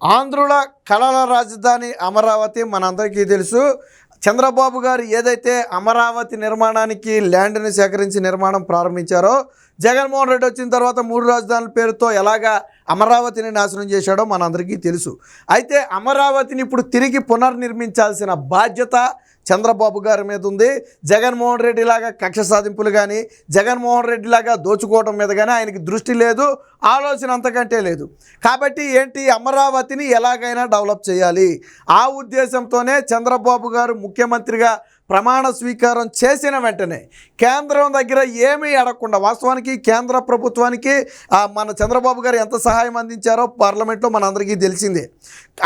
ఆంధ్రుల కళల రాజధాని అమరావతి మనందరికీ తెలుసు. చంద్రబాబు గారు ఏదైతే అమరావతి నిర్మాణానికి ల్యాండ్ని సేకరించి నిర్మాణం ప్రారంభించారో, జగన్మోహన్ రెడ్డి వచ్చిన తర్వాత 3 రాజధానుల పేరుతో ఎలాగా అమరావతిని నాశనం చేశాడో మనందరికీ తెలుసు. అయితే అమరావతిని ఇప్పుడు తిరిగి పునర్నిర్మించాల్సిన బాధ్యత చంద్రబాబు గారి మీద ఉంది. జగన్మోహన్ రెడ్డి లాగా కక్ష సాధింపులు కానీ, జగన్మోహన్ రెడ్డి లాగా దోచుకోవడం మీద కానీ ఆయనకి దృష్టి లేదు, ఆలోచన అంతకంటే లేదు. కాబట్టి ఏంటి, అమరావతిని ఎలాగైనా డెవలప్ చేయాలి. ఆ ఉద్దేశంతోనే చంద్రబాబు గారు ముఖ్యమంత్రిగా ప్రమాణ స్వీకారం చేసిన వెంటనే కేంద్రం దగ్గర ఏమీ అడగకుండా, వాస్తవానికి కేంద్ర ప్రభుత్వానికి మన చంద్రబాబు గారు ఎంత సహాయం అందించారో పార్లమెంట్లో మనందరికీ తెలిసిందే.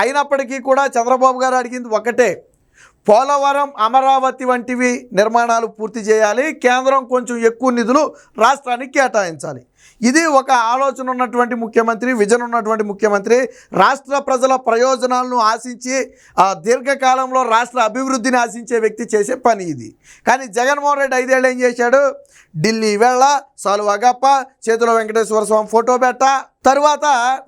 అయినప్పటికీ కూడా చంద్రబాబు గారు అడిగింది ఒకటే, పోలవరం, అమరావతి వంటివి నిర్మాణాలు పూర్తి చేయాలి, కేంద్రం కొంచెం ఎక్కువ నిధులు రాష్ట్రానికి కేటాయించాలి. ఇది ఒక ఆలోచన ఉన్నటువంటి ముఖ్యమంత్రి, విజన్ ఉన్నటువంటి ముఖ్యమంత్రి, రాష్ట్ర ప్రజల ప్రయోజనాలను ఆశించి దీర్ఘకాలంలో రాష్ట్ర అభివృద్ధిని ఆశించే వ్యక్తి చేసే పని ఇది. కానీ జగన్మోహన్ రెడ్డి 5 ఏళ్ళు ఏం చేశాడు, ఢిల్లీ వెళ్ళ, సాలువాగప్ప, చేతిలో వెంకటేశ్వర స్వామి ఫోటో పెట్ట, తర్వాత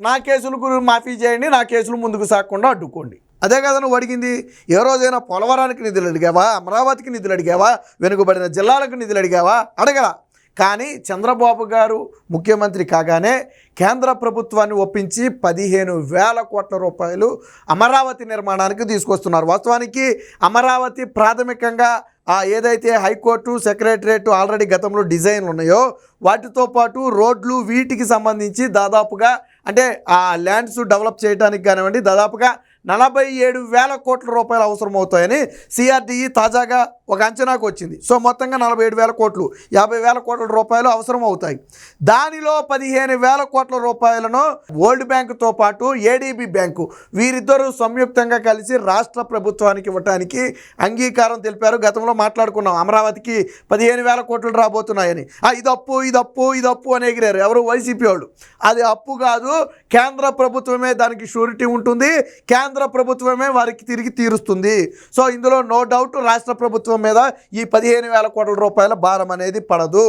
నా కేసులు మాఫీ చేయండి, నా కేసులు ముందుకు సాగకుండా అడ్డుకోండి. అదే కదా నువ్వు అడిగింది. ఏ రోజైనా పోలవరానికి నిధులు అడిగావా, అమరావతికి నిధులు అడిగావా, వెనుకబడిన జిల్లాలకు నిధులు అడిగావా? అడగల. కానీ చంద్రబాబు గారు ముఖ్యమంత్రి కాగానే కేంద్ర ప్రభుత్వాన్ని ఒప్పించి 15,000 కోట్ల రూపాయలు అమరావతి నిర్మాణానికి తీసుకొస్తున్నారు. వాస్తవానికి అమరావతి ప్రాథమికంగా ఏదైతే హైకోర్టు, సెక్రటరేట్ ఆల్రెడీ గతంలో డిజైన్లు ఉన్నాయో వాటితో పాటు రోడ్లు, వీటికి సంబంధించి దాదాపుగా అంటే ఆ ల్యాండ్స్ డెవలప్ చేయడానికి కానివ్వండి, దాదాపుగా 47,000 కోట్ల రూపాయలు అవసరం అవుతాయని సిఆర్డీఈ తాజాగా ఒక అంచనాకు వచ్చింది. సో మొత్తంగా 47,000 కోట్లు, 50,000 కోట్ల రూపాయలు అవసరం అవుతాయి. దానిలో 15,000 కోట్ల రూపాయలను వరల్డ్ బ్యాంకుతో పాటు ఏడీబీ బ్యాంకు వీరిద్దరూ సంయుక్తంగా కలిసి రాష్ట్ర ప్రభుత్వానికి ఇవ్వడానికి అంగీకారం తెలిపారు. గతంలో మాట్లాడుకున్నాం, అమరావతికి 15,000 కోట్లు రాబోతున్నాయని. ఇది అప్పు అని ఎగిరారు ఎవరు, వైసీపీ వాళ్ళు. అది అప్పు కాదు, కేంద్ర ప్రభుత్వమే దానికి షూరిటీ ఉంటుంది, కేంద్ర ప్రభుత్వమే వారికి తిరిగి తీరుస్తుంది. సో ఇందులో నో డౌట్ రాష్ట్ర ప్రభుత్వం మీద ఈ 15,000 కోట్ల రూపాయల భారం అనేది పడదు.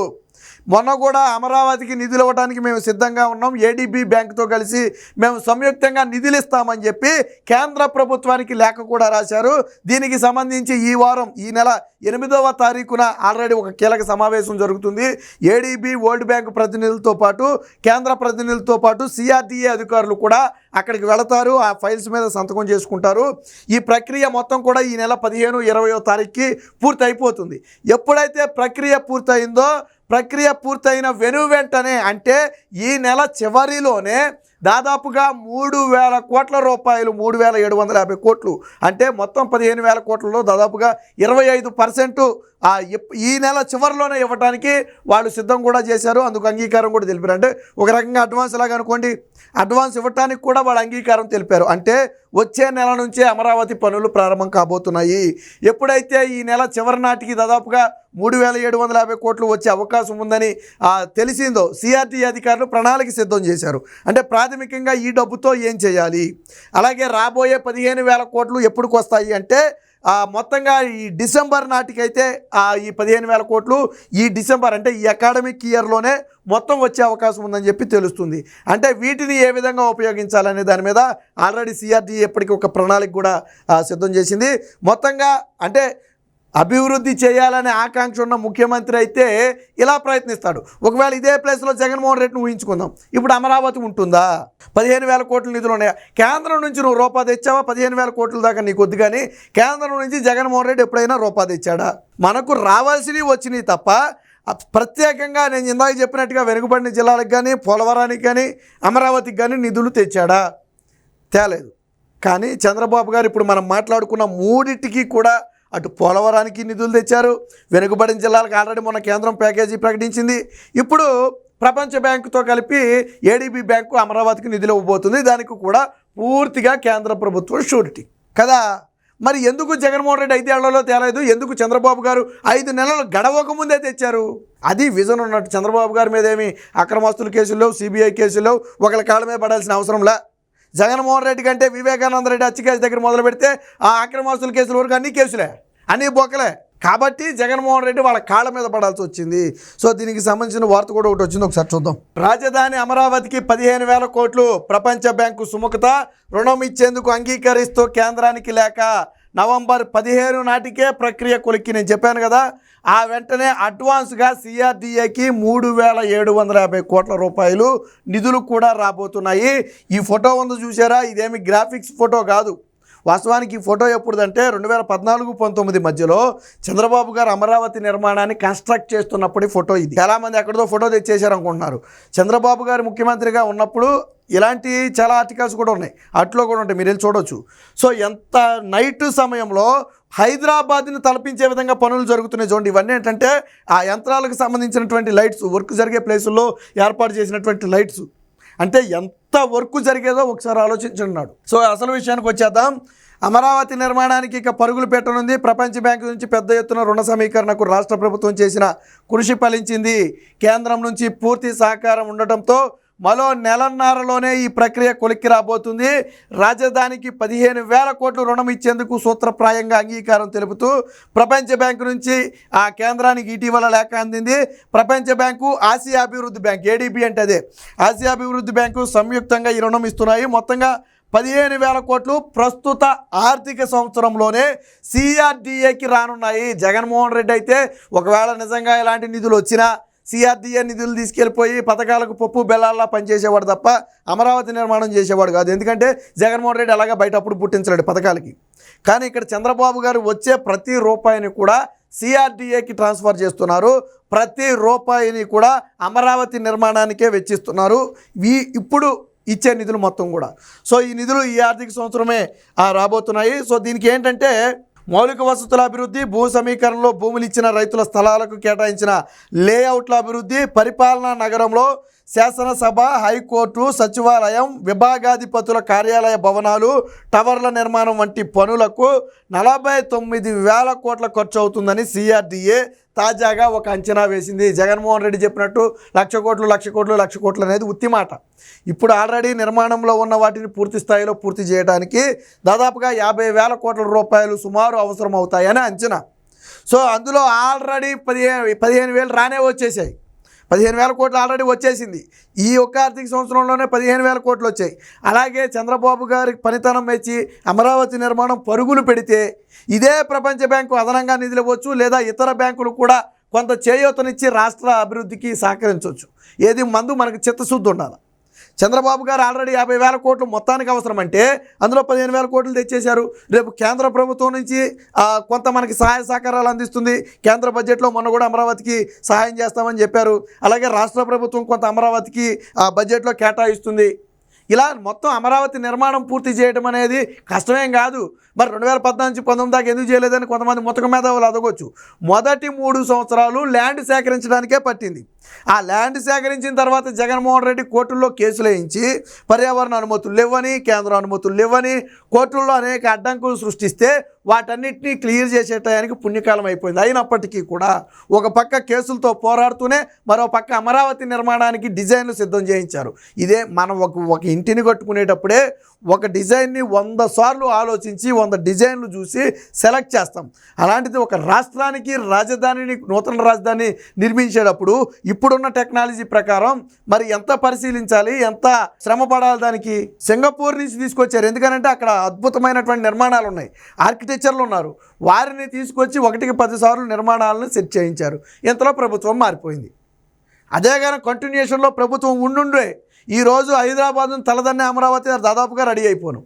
మొన్న కూడా అమరావతికి నిధులు ఇవ్వడానికి మేము సిద్ధంగా ఉన్నాం, ఏడీబీ బ్యాంకుతో కలిసి మేము సంయుక్తంగా నిధులు ఇస్తామని చెప్పి కేంద్ర ప్రభుత్వానికి లేఖ కూడా రాశారు. దీనికి సంబంధించి ఈ నెల 8వ తారీఖున ఆల్రెడీ ఒక కీలక సమావేశం జరుగుతుంది. ఏడీబీ, వరల్డ్ బ్యాంక్ ప్రతినిధులతో పాటు, కేంద్ర ప్రతినిధులతో పాటు సిఆర్డీఏ అధికారులు కూడా అక్కడికి వెళతారు, ఆ ఫైల్స్ మీద సంతకం చేసుకుంటారు. ఈ ప్రక్రియ మొత్తం కూడా ఈ నెల 15, 20వ తారీఖుకి పూర్తి అయిపోతుంది. ఎప్పుడైతే ప్రక్రియ పూర్తయిన వెంటనే అంటే ఈ నెల చివరిలోనే దాదాపుగా 3,000 కోట్ల రూపాయలు, 3,750 కోట్లు అంటే మొత్తం 15,000 కోట్లలో దాదాపుగా 25% ఈ నెల చివరిలోనే ఇవ్వడానికి వాళ్ళు సిద్ధం కూడా చేశారు. అందుకు అంగీకారం కూడా తెలిపారు. అంటే ఒక రకంగా అడ్వాన్స్ లాగా అనుకోండి, అడ్వాన్స్ ఇవ్వటానికి కూడా వాళ్ళు అంగీకారం తెలిపారు. అంటే వచ్చే నెల నుంచే అమరావతి పనులు ప్రారంభం కాబోతున్నాయి. ఎప్పుడైతే ఈ నెల చివరి నాటికి దాదాపుగా 3,750 కోట్లు వచ్చే అవకాశం ఉందని తెలిసిందో సిఆర్టీ అధికారులు ప్రణాళిక సిద్ధం చేశారు. అంటే ప్రాథమికంగా ఈ డబ్బుతో ఏం చేయాలి, అలాగే రాబోయే 15,000 కోట్లు ఎప్పటికి వస్తాయి అంటే మొత్తంగా ఈ డిసెంబర్ నాటికైతే ఈ 15,000 కోట్లు ఈ డిసెంబర్ అంటే ఈ అకాడమిక్ ఇయర్లోనే మొత్తం వచ్చే అవకాశం ఉందని చెప్పి తెలుస్తుంది. అంటే వీటిని ఏ విధంగా ఉపయోగించాలనే దాని మీద ఆల్రెడీ సిఆర్డీ ఎప్పటికీ ఒక ప్రణాళిక కూడా సిద్ధం చేసింది. మొత్తంగా అంటే అభివృద్ధి చేయాలనే ఆకాంక్ష ఉన్న ముఖ్యమంత్రి అయితే ఇలా ప్రయత్నిస్తాడు. ఒకవేళ ఇదే ప్లేస్లో జగన్మోహన్ రెడ్డిని ఊహించుకుందాం, ఇప్పుడు అమరావతి ఉంటుందా? 15,000 కోట్ల నిధులు ఉన్నాయా? కేంద్రం నుంచి నువ్వు రూపాయి తెచ్చావా? 15,000 కోట్ల దాకా నీకు వద్దు. కానీ కేంద్రం నుంచి జగన్మోహన్ రెడ్డి ఎప్పుడైనా రూపాయి తెచ్చాడా? మనకు రావాల్సినవి వచ్చినాయి తప్ప ప్రత్యేకంగా నేను ఇందాక చెప్పినట్టుగా వెనుకబడిన జిల్లాలకు కానీ, పోలవరానికి కానీ, అమరావతికి కానీ నిధులు తెచ్చాడా? తేలేదు. కానీ చంద్రబాబు గారు ఇప్పుడు మనం మాట్లాడుకున్న మూడింటికి కూడా అటు పోలవరానికి నిధులు తెచ్చారు, వెనుకబడిన జిల్లాలకు ఆల్రెడీ మొన్న కేంద్రం ప్యాకేజీ ప్రకటించింది. ఇప్పుడు ప్రపంచ బ్యాంకుతో కలిపి ఏడీబీ బ్యాంకు అమరావతికి నిధులు ఇవ్వబోతుంది. దానికి కూడా పూర్తిగా కేంద్ర ప్రభుత్వం షూరిటీ కదా. మరి ఎందుకు జగన్మోహన్ రెడ్డి 5 ఏళ్లలో తేలేదు? ఎందుకు చంద్రబాబు గారు 5 నెలలు గడవక ముందే తెచ్చారు? అది విజన్ ఉన్నట్టు. చంద్రబాబు గారి మీద ఏమి అక్రమాస్తుల కేసుల్లో, సిబిఐ కేసుల్లో ఒకళ్ళ కాళ్ళ మీద పడాల్సిన అవసరంలా. జగన్మోహన్ రెడ్డి కంటే వివేకానంద రెడ్డి హత్య కేసు దగ్గర మొదలు పెడితే ఆ అక్రమాస్తుల కేసుల వరకు అన్ని కేసులే, అన్నీ బొక్కలే. కాబట్టి జగన్మోహన్ రెడ్డి వాళ్ళ కాళ్ళ మీద పడాల్సి వచ్చింది. సో దీనికి సంబంధించిన వార్త కూడా ఒకటి వచ్చింది, ఒకసారి చూద్దాం. రాజధాని అమరావతికి 15,000 కోట్లు ప్రపంచ బ్యాంకు సుముఖత, రుణం ఇచ్చేందుకు అంగీకరిస్తూ కేంద్రానికి లేఖ. నవంబర్ 15 నాటికే ప్రక్రియ కొలిక్కి నేను చెప్పాను కదా. ఆ వెంటనే అడ్వాన్స్గా సిఆర్డీఏకి 3,750 కోట్ల రూపాయలు నిధులు కూడా రాబోతున్నాయి. ఈ ఫోటో ఉంది చూసారా, ఇదేమి గ్రాఫిక్స్ ఫోటో కాదు. వాస్తవానికి ఈ ఫోటో ఎప్పుడుదంటే 2014-19 మధ్యలో చంద్రబాబు గారు అమరావతి నిర్మాణాన్ని కన్స్ట్రక్ట్ చేస్తున్నప్పుడు ఫోటో ఇది. చాలామంది ఎక్కడితో ఫోటో తెచ్చేశారు అనుకుంటున్నారు. చంద్రబాబు గారు ముఖ్యమంత్రిగా ఉన్నప్పుడు ఇలాంటి చాలా ఆర్టికల్స్ కూడా ఉన్నాయి, అట్లో కూడా ఉంటాయి, మీరు వెళ్ళి చూడవచ్చు. సో ఎంత నైట్ సమయంలో హైదరాబాద్ని తలపించే విధంగా పనులు జరుగుతున్నాయి చూడండి. ఇవన్నీ ఏంటంటే ఆ యంత్రాలకు సంబంధించినటువంటి లైట్స్, వర్క్ జరిగే ప్లేసుల్లో ఏర్పాటు చేసినటువంటి లైట్స్. అంటే ఎంత వర్క్ జరిగేదో ఒకసారి ఆలోచించున్నాడు. సో అసలు విషయానికి వచ్చేద్దాం. అమరావతి నిర్మాణానికి ఇక పరుగులు పెట్టనుంది. ప్రపంచ బ్యాంకు నుంచి పెద్ద ఎత్తున రుణ సమీకరణకు రాష్ట్ర ప్రభుత్వం చేసిన కృషి ఫలించింది. కేంద్రం నుంచి పూర్తి సహకారం ఉండటంతో మరో నెలన్నరలోనే ఈ ప్రక్రియ కొలిక్కి రాబోతుంది. రాజధానికి 15,000 కోట్లు రుణం ఇచ్చేందుకు సూత్రప్రాయంగా అంగీకారం తెలుపుతూ ప్రపంచ బ్యాంకు నుంచి ఆ కేంద్రానికి ఇటీవల లేఖ అందింది. ప్రపంచ బ్యాంకు, ఆసియా అభివృద్ధి బ్యాంక్, ఏడీబీ అంటే అదే, ఆసియా అభివృద్ధి బ్యాంకు సంయుక్తంగా ఈ రుణం ఇస్తున్నాయి. మొత్తంగా 15,000 కోట్లు ప్రస్తుత ఆర్థిక సంవత్సరంలోనే సిఆర్డీఏకి రానున్నాయి. జగన్మోహన్ రెడ్డి అయితే ఒకవేళ నిజంగా ఇలాంటి నిధులు వచ్చినా సిఆర్డీఏ నిధులు తీసుకెళ్ళిపోయి పథకాలకు పప్పు బెల్లాల్లా పనిచేసేవాడు తప్ప అమరావతి నిర్మాణం చేసేవాడు కాదు. ఎందుకంటే జగన్మోహన్ రెడ్డి అలాగా బయట అప్పుడు పుట్టించలేడు పథకాలకి. కానీ ఇక్కడ చంద్రబాబు గారు వచ్చే ప్రతి రూపాయిని కూడా సిఆర్డీఏకి ట్రాన్స్ఫర్ చేస్తున్నారు. ప్రతి రూపాయిని కూడా అమరావతి నిర్మాణానికే వెచ్చిస్తున్నారు. ఇప్పుడు ఇచ్చే నిధులు మొత్తం కూడా. సో ఈ నిధులు ఈ ఆర్థిక సంవత్సరమే రాబోతున్నాయి. సో దీనికి ఏంటంటే మౌలిక వసతుల అభివృద్ధి, భూ సమీకరణలో భూములు ఇచ్చిన రైతుల స్థలాలకు కేటాయించిన లేఅవుట్ల అభివృద్ధి, పరిపాలనా నగరంలో శాసనసభ, హైకోర్టు, సచివాలయం, విభాగాధిపతుల కార్యాలయ భవనాలు, టవర్ల నిర్మాణం వంటి పనులకు 49,000 కోట్ల ఖర్చు అవుతుందని సిఆర్డీఏ తాజాగా ఒక అంచనా వేసింది. జగన్మోహన్ రెడ్డి చెప్పినట్టు 1,00,00,00,00,00,00,00,00,00,00,00,00,00,00,00,00,00,00,00,00,00,00,00,00,00,00,00,00,00,00,00,00,00,00,00,00,00,00,00,00,00,00,00,00,00,00,000 పూర్తి చేయడానికి ఇప్పుడు ఆల్రెడీ నిర్మాణంలో పూర్తి చేయడానికి దాదాపుగా 50,000 కోట్ల రూపాయలు సుమారు అవసరం అవుతాయని అంచనా. సో అందులో ఆల్రెడీ 15,000 రానే వచ్చేసాయి. 15,000 కోట్లు ఆల్రెడీ వచ్చేసింది. ఈ ఒక్క ఆర్థిక సంవత్సరంలోనే 15,000 కోట్లు వచ్చాయి. అలాగే చంద్రబాబు గారి పనితనం మెచ్చి అమరావతి నిర్మాణం పరుగులు పెడితే ఇదే ప్రపంచ బ్యాంకు అదనంగా నిధులు ఇవ్వచ్చు, లేదా ఇతర బ్యాంకులు కూడా కొంత చేయూతనిచ్చి రాష్ట్ర అభివృద్ధికి సహకరించవచ్చు. ఏది మందు మనకు చిత్తశుద్ధి ఉండాలి. చంద్రబాబు గారు ఆల్రెడీ 50,000 కోట్లు మొత్తానికి అవసరం అంటే అందులో 15,000 కోట్లు తెచ్చేశారు. రేపు కేంద్ర ప్రభుత్వం నుంచి కొంత మనకి సహాయ సహకారాలు అందిస్తుంది. కేంద్ర బడ్జెట్లో మొన్న కూడా అమరావతికి సహాయం చేస్తామని చెప్పారు. అలాగే రాష్ట్ర ప్రభుత్వం కొంత అమరావతికి బడ్జెట్లో కేటాయిస్తుంది. ఇలా మొత్తం అమరావతి నిర్మాణం పూర్తి చేయడం అనేది కష్టమేం కాదు. మరి 2014-19 దాకా ఎందుకు చేయలేదని కొంతమంది ముతక మేధావులు అడగొచ్చు. మొదటి 3 సంవత్సరాలు ల్యాండ్ సేకరించడానికే పట్టింది. ఆ ల్యాండ్ సేకరించిన తర్వాత జగన్మోహన్ రెడ్డి కోర్టుల్లో కేసులు వేయించి పర్యావరణ అనుమతులు లేవని, కేంద్ర అనుమతులు లేవని కోర్టుల్లో అనేక అడ్డంకులు సృష్టిస్తే వాటన్నిటినీ క్లియర్ చేసే టయానికి పుణ్యకాలం అయిపోయింది. అయినప్పటికీ కూడా ఒక పక్క కేసులతో పోరాడుతూనే మరో పక్క అమరావతి నిర్మాణానికి డిజైన్లు సిద్ధం చేయించారు. ఇదే మనం ఒక ఇంటిని కట్టుకునేటప్పుడే ఒక డిజైన్ని 100 సార్లు ఆలోచించి 100 డిజైన్లు చూసి సెలెక్ట్ చేస్తాం. అలాంటిది ఒక రాష్ట్రానికి రాజధానిని, నూతన రాజధాని నిర్మించేటప్పుడు ఇప్పుడున్న టెక్నాలజీ ప్రకారం మరి ఎంత పరిశీలించాలి, ఎంత శ్రమ పడాలి. దానికి సింగపూర్ నుంచి తీసుకొచ్చారు. ఎందుకనంటే అక్కడ అద్భుతమైనటువంటి నిర్మాణాలు ఉన్నాయి, ఆర్కిటెక్చర్లు ఉన్నారు. వారిని తీసుకొచ్చి 1కి 10 సార్లు నిర్మాణాలను సెట్ చేయించారు. ఇంతలో ప్రభుత్వం మారిపోయింది. అదే కానీ కంటిన్యూషన్లో ప్రభుత్వం ఉండుండే ఈరోజు హైదరాబాద్ను తలదన్నే అమరావతి దాదాపుగా రెడీ అయిపోను.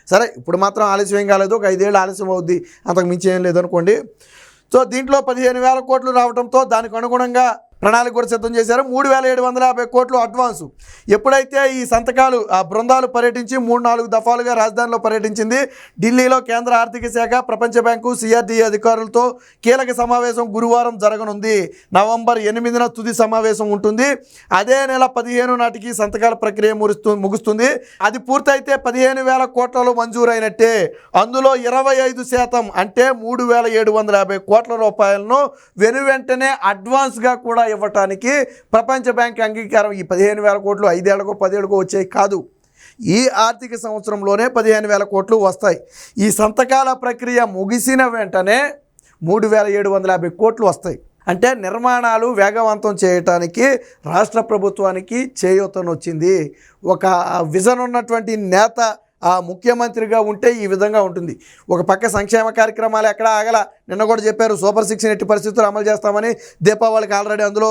సరే ఇప్పుడు మాత్రం ఆలస్యం ఏం కాలేదు, ఒక 5 ఏళ్ళు ఆలస్యం అవుద్ది, అంతకు మించి ఏం లేదనుకోండి. సో దీంట్లో 15,000 కోట్లు రావడంతో దానికి అనుగుణంగా ప్రణాళిక కూడా సిద్ధం చేశారు. 3,750 కోట్లు అడ్వాన్సు. ఎప్పుడైతే ఈ సంతకాలు బృందాలు పర్యటించి 3-4 దఫాలుగా రాజధానిలో పర్యటించింది. ఢిల్లీలో కేంద్ర ఆర్థిక శాఖ, ప్రపంచ బ్యాంకు, సిఆర్డీఏ అధికారులతో కీలక సమావేశం గురువారం జరగనుంది. నవంబర్ 8న తుది సమావేశం ఉంటుంది. అదే నెల 15 నాటికి సంతకాల ప్రక్రియ ముగుస్తుంది. అది పూర్తయితే 15,000 కోట్లలో మంజూరైనట్టే. అందులో 25% అంటే 3,750 కోట్ల రూపాయలను వెనువెంటనే అడ్వాన్స్గా కూడా ఇవ్వటానికి ప్రపంచ బ్యాంక్ అంగీకారం. ఈ 15,000 కోట్లు 5 ఏళ్లకో 10 ఏళ్లకో వచ్చాయి కాదు, ఈ ఆర్థిక సంవత్సరంలోనే 15,000 కోట్లు వస్తాయి. ఈ సంతకాల ప్రక్రియ ముగిసిన వెంటనే 3750 కోట్లు వస్తాయి. అంటే నిర్మాణాలు వేగవంతం చేయటానికి రాష్ట్ర ప్రభుత్వానికి చేయూతనొచ్చింది. ఒక విజన్ ఉన్నటువంటి నేత ముఖ్యమంత్రిగా ఉంటే ఈ విధంగా ఉంటుంది. ఒక పక్క సంక్షేమ కార్యక్రమాలు ఎక్కడ ఆగల. నిన్న కూడా చెప్పారు సూపర్ 6 ఎట్టి పరిస్థితులు అమలు చేస్తామని. దీపావళికి ఆల్రెడీ అందులో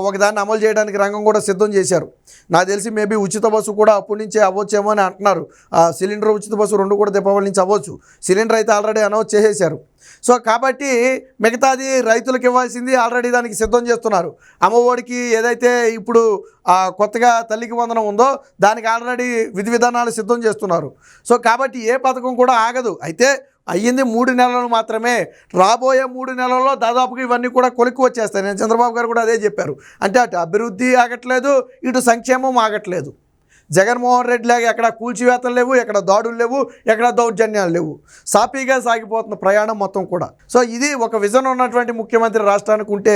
ఒకదాన్ని అమలు చేయడానికి రంగం కూడా సిద్ధం చేశారు. నాకు తెలిసి మేబీ ఉచిత బస్సు కూడా అప్పటి నుంచే అవ్వచ్చేమో అని అంటున్నారు. సిలిండర్ ఉచిత బస్సు 2 కూడా దీపావళి నుంచి అవ్వచ్చు. సిలిండర్ అయితే ఆల్రెడీ అనౌన్స్ చేసేశారు. సో కాబట్టి మిగతాది రైతులకు ఇవ్వాల్సింది ఆల్రెడీ దానికి సిద్ధం చేస్తున్నారు. అమ్మఒడికి ఏదైతే ఇప్పుడు కొత్తగా తల్లికి వందనం ఉందో దానికి ఆల్రెడీ విధి విధానాలు సిద్ధం చేస్తున్నారు. సో కాబట్టి ఏ పథకం కూడా ఆగదు. అయితే అయ్యింది 3 నెలలు మాత్రమే. రాబోయే 3 నెలల్లో దాదాపుగా ఇవన్నీ కూడా కొలిక్కి వచ్చేస్తాయి. నేను చంద్రబాబు గారు కూడా అదే చెప్పారు. అంటే అటు అభివృద్ధి ఆగట్లేదు, ఇటు సంక్షేమం ఆగట్లేదు. జగన్మోహన్ రెడ్డి లాగా ఎక్కడ కూల్చివేతలు లేవు, ఎక్కడ దాడులు లేవు, ఎక్కడ దౌర్జన్యాలు లేవు. సాఫీగా సాగిపోతున్న ప్రయాణం మొత్తం కూడా. సో ఇది ఒక విజన్ ఉన్నటువంటి ముఖ్యమంత్రి రాష్ట్రానికి ఉంటే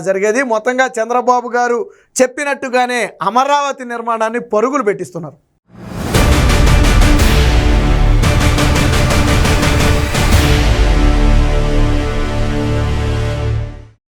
జరిగేది. మొత్తంగా చంద్రబాబు గారు చెప్పినట్టుగానే అమరావతి నిర్మాణాన్ని పరుగులు పెట్టిస్తున్నారు.